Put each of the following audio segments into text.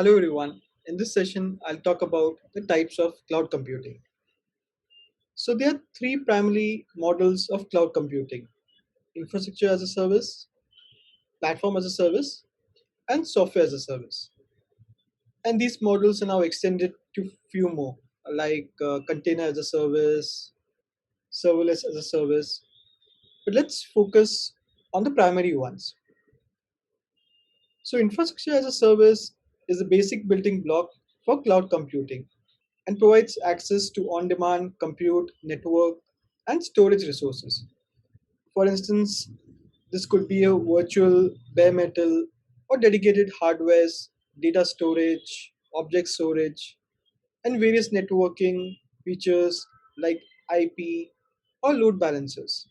Hello everyone. In this session, I'll talk about the types of cloud computing. So there are three primary models of cloud computing: infrastructure as a service, platform as a service, and software as a service. And these models are now extended to few more, like container as a service, serverless as a service. But let's focus on the primary ones. So infrastructure as a service is a basic building block for cloud computing and provides access to on-demand compute, network, and storage resources. For instance, this could be a virtual bare metal or dedicated hardwares, data storage, object storage, and various networking features like IP or load balancers.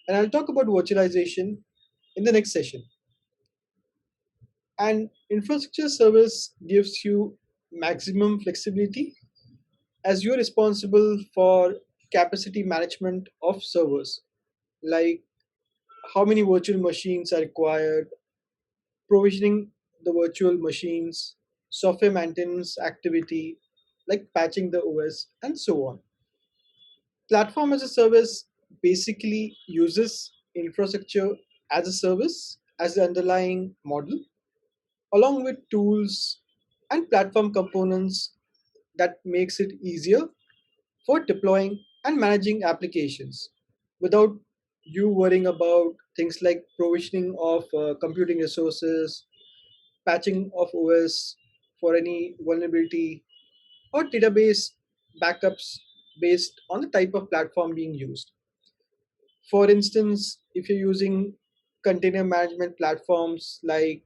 And I'll talk about virtualization in the next session. And infrastructure service gives you maximum flexibility as you're responsible for capacity management of servers, like how many virtual machines are required, provisioning the virtual machines, software maintenance activity, like patching the OS, and so on. Platform as a service basically uses infrastructure as a service as the underlying model, along with tools and platform components that makes it easier for deploying and managing applications without you worrying about things like provisioning of computing resources, patching of OS for any vulnerability, or database backups based on the type of platform being used. For instance, if you're using container management platforms like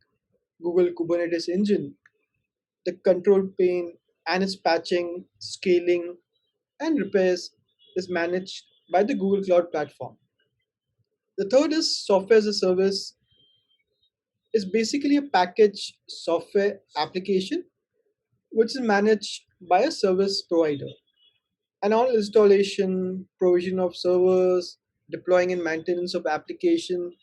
Google Kubernetes Engine, the control plane and its patching, scaling, and repairs is managed by the Google Cloud Platform. The third is software as a service is basically a package software application which is managed by a service provider. And all installation, provision of servers, deploying and maintenance of application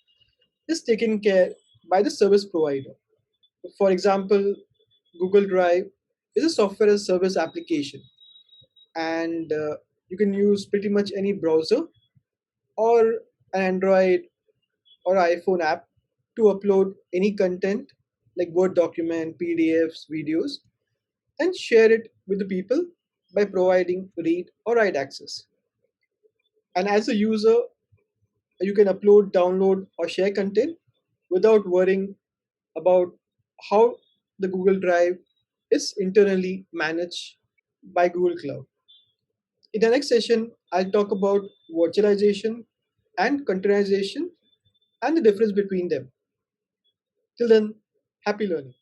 is taken care by the service provider. For example, Google Drive is a software as a service application, and you can use pretty much any browser or an Android or iPhone app to upload any content like Word document, PDFs, videos, and share it with the people by providing read or write access. And as a user, you can upload, download, or share content without worrying about how the Google Drive is internally managed by Google Cloud. In the next session, I'll talk about virtualization and containerization and the difference between them. Till then, happy learning.